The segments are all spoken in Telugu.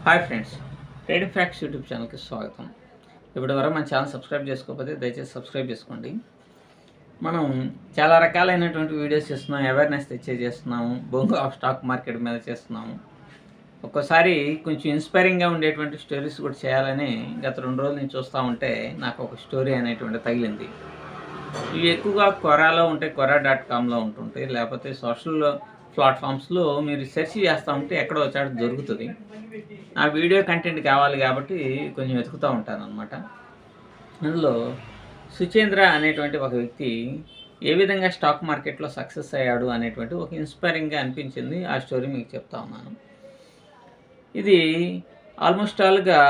Hi friends, trading facts YouTube ఛానల్కి స్వాగతం. ఇప్పటివరకు మన ఛానల్ సబ్స్క్రైబ్ చేసుకోకపోతే దయచేసి సబ్స్క్రైబ్ చేసుకోండి. మనం చాలా రకాలైనటువంటి వీడియోస్ చేస్తున్నాం, అవేర్నెస్ చేస్తున్నాము, బొంగు ఆఫ్ స్టాక్ మార్కెట్ మీద చేస్తున్నాము. ఒక్కోసారి కొంచెం ఇన్స్పైరింగ్గా ఉండేటువంటి స్టోరీస్ కూడా చేయాలని గత 2 రోజుల నుంచి చూస్తూ ఉంటే నాకు ఒక స్టోరీ అనేటువంటి తగిలింది. ఇవి ఎక్కువగా కొరాలో ఉంటాయి, quora.comలో ఉంటుంటాయి, లేకపోతే సోషల్ ప్లాట్ఫామ్స్లో మీరు సెర్చ్ చేస్తూ ఉంటే ఎక్కడో చోట దొరుకుతుంది. నా వీడియో కంటెంట్ కావాలి కాబట్టి కొంచెం వెతుకుతూ ఉంటాను అనమాట. అందులో సుచేంద్ర అనేటువంటి ఒక వ్యక్తి ఏ విధంగా స్టాక్ మార్కెట్లో సక్సెస్ అయ్యాడు అనేటువంటి ఒక ఇన్స్పైరింగ్గా అనిపించింది. ఆ స్టోరీ మీకు చెప్తా ఉన్నాను. ఇది ఆల్మోస్ట్ ఆల్గా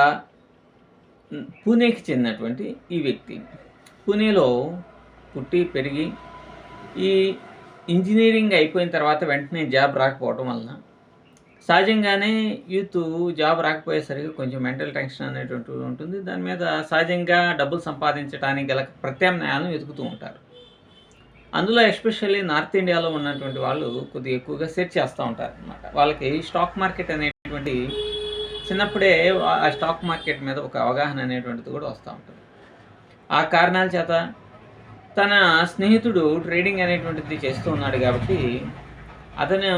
పూణేకి చెందినటువంటి ఈ వ్యక్తి. పూణేలో పుట్టి పెరిగి ఈ ఇంజనీరింగ్ అయిపోయిన తర్వాత వెంటనే జాబ్ రాకపోవటం వలన సహజంగానే యూత్ జాబ్ రాకపోయేసరికి కొంచెం మెంటల్ టెన్షన్ అనేటువంటిది ఉంటుంది. దాని మీద సహజంగా డబ్బులు సంపాదించడానికి గల ప్రత్యామ్నాయాలను వెతుకుతూ ఉంటారు. అందులో ఎస్పెషల్లీ నార్త్ ఇండియాలో ఉన్నటువంటి వాళ్ళు కొద్దిగా ఎక్కువగా సెర్చ్ చేస్తూ ఉంటారు అనమాట. వాళ్ళకి స్టాక్ మార్కెట్ అనేటువంటి చిన్నప్పుడే ఆ స్టాక్ మార్కెట్ మీద ఒక అవగాహన అనేటువంటిది కూడా వస్తూ ఉంటుంది. ఆ కారణాల చేత తన స్నేహితుడు ట్రేడింగ్ అనేటువంటిది చేస్తూ ఉన్నాడు కాబట్టి అతను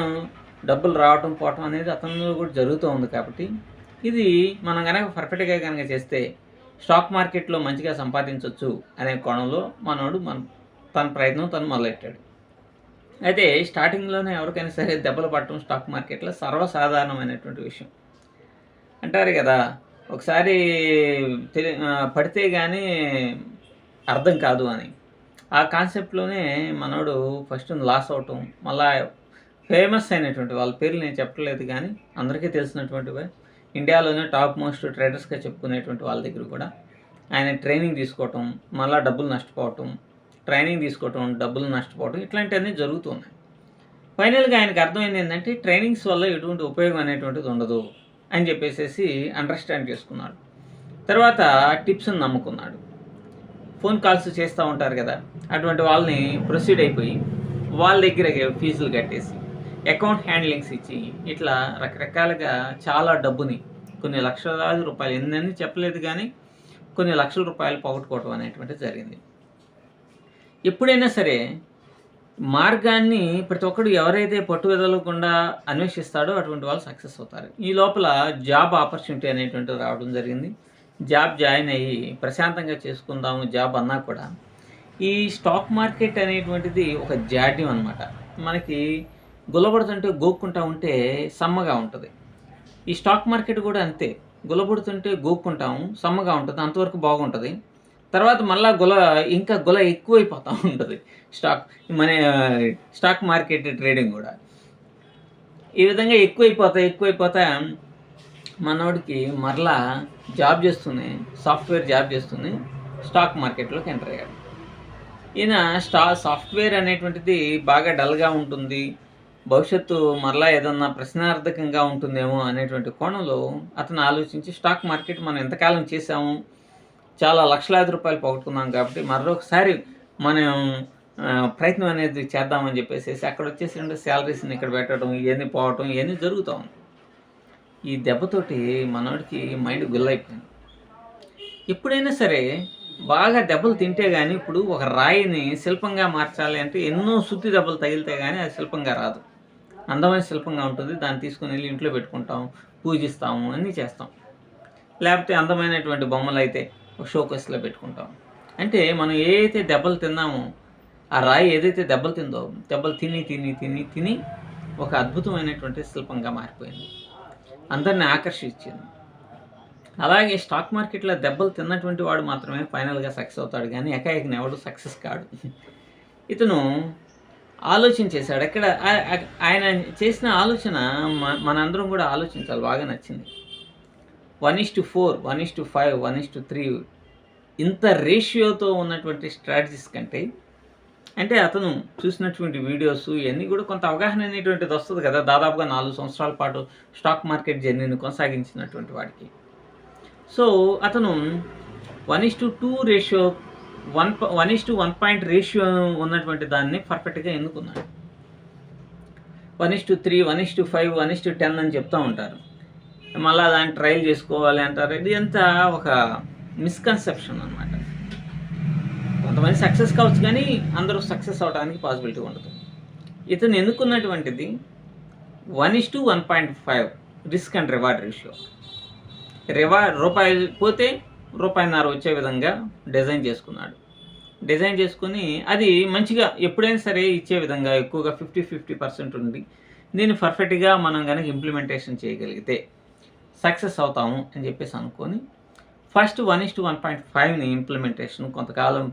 డబ్బులు రావటం పోవటం అనేది అతనిలో కూడా జరుగుతూ ఉంది. కాబట్టి ఇది మనం కనుక పర్ఫెక్ట్గా కనుక చేస్తే స్టాక్ మార్కెట్లో మంచిగా సంపాదించవచ్చు అనే కోణంలో తన ప్రయత్నం తను మొదలెట్టాడు. అయితే స్టార్టింగ్లోనే ఎవరికైనా సరే దెబ్బలు పడటం స్టాక్ మార్కెట్లో సర్వసాధారణమైనటువంటి విషయం అంటారు కదా. ఒకసారి పడితే కానీ అర్థం కాదు అని. ఆ కాన్సెప్ట్లోనే మనోడు ఫస్ట్ లాస్ అవటం, మళ్ళా ఫేమస్ అయినటువంటి వాళ్ళ పేర్లు నేను చెప్పలేదు కానీ అందరికీ తెలిసినటువంటివి, ఇండియాలోనే టాప్ మోస్ట్ ట్రేడర్స్గా చెప్పుకునేటువంటి వాళ్ళ దగ్గర కూడా ఆయన ట్రైనింగ్ తీసుకోవటం, మళ్ళీ డబ్బులు నష్టపోవటం, ట్రైనింగ్ తీసుకోవటం, డబ్బులు నష్టపోవటం, ఇట్లాంటివన్నీ జరుగుతున్నాయి. ఫైనల్గా ఆయనకు అర్థమైంది ఏంటంటే ట్రైనింగ్స్ వల్ల ఎటువంటి ఉపయోగం అనేటువంటిది ఉండదు అని చెప్పేసి అండర్స్టాండ్ చేసుకున్నాడు. తర్వాత టిప్స్ని నమ్ముకున్నాడు. ఫోన్ కాల్స్ చేస్తూ ఉంటారు కదా, అటువంటి వాళ్ళని ప్రొసీడ్ అయిపోయి వాళ్ళ దగ్గర ఫీజులు కట్టేసి అకౌంట్ హ్యాండ్లింగ్స్ ఇచ్చి ఇట్లా రకరకాలుగా చాలా డబ్బుని కొన్ని లక్షలాది రూపాయలు, ఎన్నని చెప్పలేదు కానీ కొన్ని లక్షల రూపాయలు పోగొట్టుకోవటం అనేటువంటిది జరిగింది. ఎప్పుడైనా సరే మార్గాన్ని ప్రతి ఒక్కడు ఎవరైతే పట్టు వదలకుండా అన్వేషిస్తాడో అటువంటి వాళ్ళు సక్సెస్ అవుతారు. ఈ లోపల జాబ్ ఆపర్చునిటీ అనేటువంటిది రావడం జరిగింది. జాబ్ జాయిన్ అయ్యి ప్రశాంతంగా చేసుకుందాము జాబ్ అన్నా కూడా ఈ స్టాక్ మార్కెట్ అనేటువంటిది ఒక జాడ్యం అనమాట. మనకి గుల్లబడుతుంటే గోక్కుంటా ఉంటే సమ్మగా ఉంటుంది. ఈ స్టాక్ మార్కెట్ కూడా అంతే, గుల్లబడుతుంటే గోక్కుంటాము, సమ్మగా ఉంటుంది, అంతవరకు బాగుంటుంది. తర్వాత మళ్ళీ ఇంకా గుల ఎక్కువైపోతూ ఉంటుంది స్టాక్ మార్కెట్ ట్రేడింగ్ కూడా. ఈ విధంగా ఎక్కువైపోతా మనోడికి మరలా సాఫ్ట్వేర్ జాబ్ చేస్తూనే స్టాక్ మార్కెట్లోకి ఎంటర్ అయ్యాడు. ఈయన సాఫ్ట్వేర్ అనేటువంటిది బాగా డల్గా ఉంటుంది, భవిష్యత్తు మరలా ఏదన్నా ప్రశ్నార్థకంగా ఉంటుందేమో అనేటువంటి కోణంలో అతను ఆలోచించి స్టాక్ మార్కెట్ మనం ఎంతకాలం చేసాము, చాలా లక్షలాది రూపాయలు పోగొట్టుకున్నాం కాబట్టి మరొకసారి మనం ప్రయత్నం అనేది చేద్దామని చెప్పేసి అక్కడ వచ్చేసి శాలరీస్ని ఇక్కడ పెట్టడం, ఇవన్నీ పోవటం, ఇవన్నీ జరుగుతూ ఉంది. ఈ దెబ్బతోటి మనోడికి మైండ్ గుల్లైపోయింది. ఎప్పుడైనా సరే బాగా దెబ్బలు తింటే కానీ, ఇప్పుడు ఒక రాయిని శిల్పంగా మార్చాలి అంటే ఎన్నో సుత్తి దెబ్బలు తగిలితే కానీ అది శిల్పంగా రాదు. అందమైన శిల్పంగా ఉంటుంది, దాన్ని తీసుకుని వెళ్ళి ఇంట్లో పెట్టుకుంటాం, పూజిస్తాము, అన్నీ చేస్తాం. లేకపోతే అందమైనటువంటి బొమ్మలు అయితే షోకేస్లో పెట్టుకుంటాం. అంటే మనం ఏదైతే దెబ్బలు తిన్నామో ఆ రాయి ఏదైతే దెబ్బలు తిందో, దెబ్బలు తిని ఒక అద్భుతమైనటువంటి శిల్పంగా మారిపోయింది, అందరిని ఆకర్షించింది. అలాగే స్టాక్ మార్కెట్లో దెబ్బలు తిన్నటువంటి వాడు మాత్రమే ఫైనల్గా సక్సెస్ అవుతాడు, కానీ ఏకాఏకని ఎవడు సక్సెస్ కాడు. ఇతను ఆలోచన చేశాడు. ఆయన చేసిన ఆలోచన మనందరం కూడా ఆలోచించాలి, బాగా నచ్చింది. 1:4, 1:5, 1:3 ఇంత రేషియోతో ఉన్నటువంటి స్ట్రాటజీస్ కంటే, అంటే అతను చూసినటువంటి వీడియోస్ ఇవన్నీ కూడా కొంత అవగాహన అనేటువంటిది వస్తుంది కదా. దాదాపుగా 4 సంవత్సరాల పాటు స్టాక్ మార్కెట్ జర్నీని కొనసాగించినటువంటి వాడికి. సో అతను 1:2 రేషియో, 1:1 రేషియో ఉన్నటువంటి దాన్ని పర్ఫెక్ట్గా ఎన్నుకున్నాడు. 1:3, 1:5, 1:10 అని చెప్తూ ఉంటారు. మళ్ళీ దాన్ని ట్రయల్ చేసుకోవాలి అంటారు. ఇది అంతా ఒక మిస్కన్సెప్షన్ అనమాట. కొంతమంది సక్సెస్ కావచ్చు కానీ అందరూ సక్సెస్ అవడానికి పాసిబిలిటీ ఉండదు. ఇతను ఎన్నుకున్నటువంటిది 1:1.5 రిస్క్ అండ్ రివార్డ్ రేషియో. రూపాయి పోతే రూపాయిన్నర వచ్చే విధంగా డిజైన్ చేసుకున్నాడు. డిజైన్ చేసుకుని అది మంచిగా ఎప్పుడైనా సరే ఇచ్చే విధంగా ఎక్కువగా 50% ఉంది. దీన్ని పర్ఫెక్ట్గా మనం కనుక ఇంప్లిమెంటేషన్ చేయగలిగితే సక్సెస్ అవుతాము అని చెప్పేసి అనుకొని ఫస్ట్ 1:1.5ని ఇంప్లిమెంటేషన్ కొంతకాలం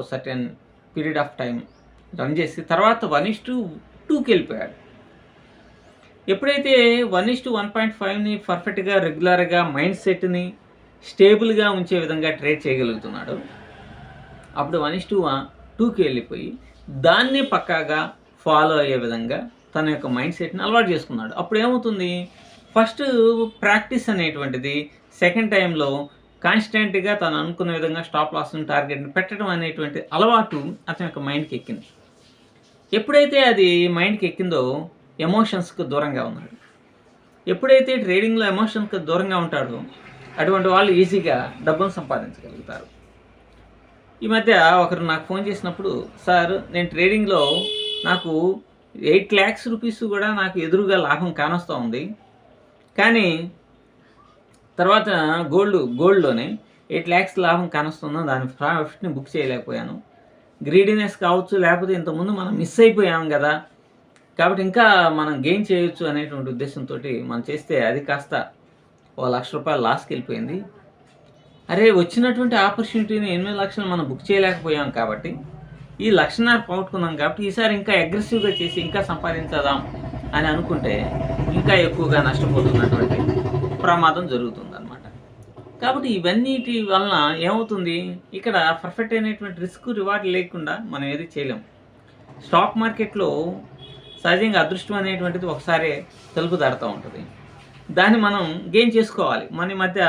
certain period of time run చేసి తర్వాత 1:2కి వెళ్ళిపోయాడు. ఎప్పుడైతే 1:1.5ని పర్ఫెక్ట్గా రెగ్యులర్గా మైండ్ సెట్ని స్టేబుల్గా ఉంచే విధంగా ట్రేడ్ చేయగలుగుతున్నాడు, అప్పుడు 1:2కి వెళ్ళిపోయి దాన్ని పక్కాగా ఫాలో అయ్యే విధంగా తన యొక్క మైండ్ సెట్ని అలవాటు చేసుకున్నాడు. అప్పుడు ఏమవుతుంది, ఫస్ట్ ప్రాక్టీస్ అనేటువంటిది సెకండ్ టైంలో కాన్స్టెంట్గా తను అనుకున్న విధంగా స్టాప్ లాస్ని టార్గెట్ని పెట్టడం అనేటువంటి అలవాటు అతని యొక్క మైండ్కి ఎక్కింది. ఎప్పుడైతే అది మైండ్కి ఎక్కిందో ఎమోషన్స్కి దూరంగా ఉన్నాడు. ఎప్పుడైతే ట్రేడింగ్లో ఎమోషన్స్కి దూరంగా ఉంటాడో అటువంటి వాళ్ళు ఈజీగా డబ్బును సంపాదించగలుగుతారు. ఈ మధ్య ఒకరు నాకు ఫోన్ చేసినప్పుడు, సార్ నేను ట్రేడింగ్లో నాకు 8 lakhs రూపీస్ కూడా నాకు ఎదురుగా లాభం కానొస్తూ ఉంది, కానీ తర్వాత గోల్డ్లోనే 8 lakhs లాభం కానొస్తుందో దాని ప్రాఫిట్ని బుక్ చేయలేకపోయాను. గ్రీడీనెస్ కావచ్చు, లేకపోతే ఇంతకుముందు మనం మిస్ అయిపోయాం కదా, కాబట్టి ఇంకా మనం గెయిన్ చేయొచ్చు అనేటువంటి ఉద్దేశంతో మనం చేస్తే అది కాస్త ₹1,00,000 లాస్కి వెళ్ళిపోయింది. అరే, వచ్చినటువంటి ఆపర్చునిటీని 8 లక్షలు మనం బుక్ చేయలేకపోయాం కాబట్టి ఈ 1,50,000 పోగొట్టుకున్నాం కాబట్టి ఈసారి ఇంకా అగ్రెసివ్గా చేసి ఇంకా సంపాదించదాం అని అనుకుంటే ఇంకా ఎక్కువగా నష్టపోతున్నటువంటి ప్రమాదం జరుగుతుందన్నమాట. కాబట్టి ఇవన్నిటి వలన ఏమవుతుంది, ఇక్కడ పర్ఫెక్ట్ అయినటువంటి రిస్క్ రివార్డ్ లేకుండా మనం ఏది చేయలేం. స్టాక్ మార్కెట్లో సహజంగా అదృష్టం అనేటువంటిది ఒకసారి తలుపు దాడుతూ ఉంటుంది. దాన్ని మనం గెయిన్ చేసుకోవాలి. మన మధ్య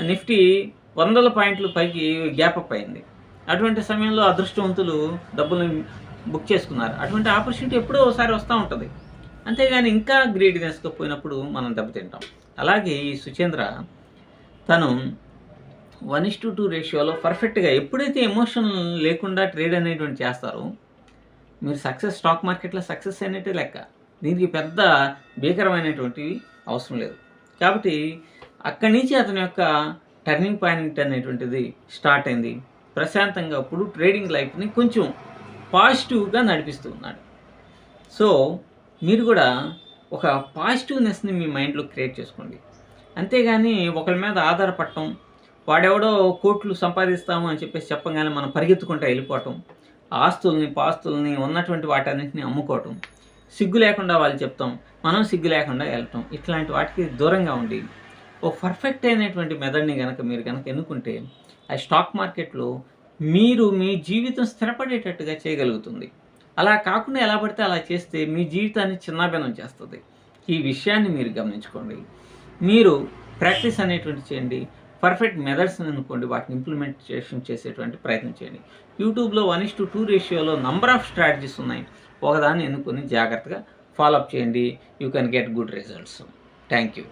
నిఫ్టీ 100 పాయింట్లు పైకి గ్యాప్ అప్ అయింది. అటువంటి సమయంలో అదృష్టవంతులు డబ్బులను బుక్ చేసుకున్నారు. అటువంటి ఆపర్చునిటీ ఎప్పుడో ఒకసారి వస్తూ ఉంటుంది. అంతేగాని ఇంకా గ్రీడినెస్గా పోయినప్పుడు మనం దెబ్బతింటాం. అలాగే ఈ సుచేంద్ర తను 1:2 రేషియోలో పర్ఫెక్ట్గా ఎప్పుడైతే ఎమోషన్ లేకుండా ట్రేడ్ అనేటువంటి చేస్తారో మీరు స్టాక్ మార్కెట్లో సక్సెస్ అయినట్టే లెక్క. దీనికి పెద్ద భీకరమైనటువంటివి అవసరం లేదు. కాబట్టి అక్కడి నుంచి అతని యొక్క టర్నింగ్ పాయింట్ అనేటువంటిది స్టార్ట్ అయింది. ప్రశాంతంగా ఇప్పుడు ట్రేడింగ్ లైఫ్ని కొంచెం పాజిటివ్గా నడిపిస్తూ ఉన్నాడు. సో మీరు కూడా ఒక పాజిటివ్నెస్ని మీ మైండ్లో క్రియేట్ చేసుకోండి. అంతేగాని ఒకరి మీద ఆధారపడటం, వాడెవడో కోట్లు సంపాదిస్తాము అని చెప్పేసి చెప్పగానే మనం పరిగెత్తుకుంటూ వెళ్ళిపోవటం, పాస్తుల్ని ఉన్నటువంటి వాటన్నింటినీ అమ్ముకోవటం, సిగ్గు లేకుండా వాళ్ళు చెప్తాం, మనం సిగ్గు లేకుండా వెళ్ళటం, ఇట్లాంటి వాటికి దూరంగా ఉండి ఓ పర్ఫెక్ట్ అయినటువంటి మెథడ్ని మీరు కనుక ఎన్నుకుంటే ఆ స్టాక్ మార్కెట్లో మీరు మీ జీవితం స్థిరపడేటట్టుగా చేయగలుగుతుంది. అలా కాకుండా ఎలా పడితే అలా చేస్తే మీ జీవితాన్ని చిన్నాభిన్నం చేస్తుంది. ఈ విషయాన్ని మీరు గమనించుకోండి. మీరు ప్రాక్టీస్ అనేటువంటి చేయండి. పర్ఫెక్ట్ మెథడ్స్ని అనుకోండి, వాటిని ఇంప్లిమెంటేషన్ చేసేటువంటి ప్రయత్నం చేయండి. యూట్యూబ్లో 1:2 రేషియోలో నంబర్ ఆఫ్ స్ట్రాటజీస్ ఉన్నాయి. ఒకదాన్ని ఎన్నుకొని జాగ్రత్తగా ఫాలోఅప్ చేయండి. You can get good results. Thank you.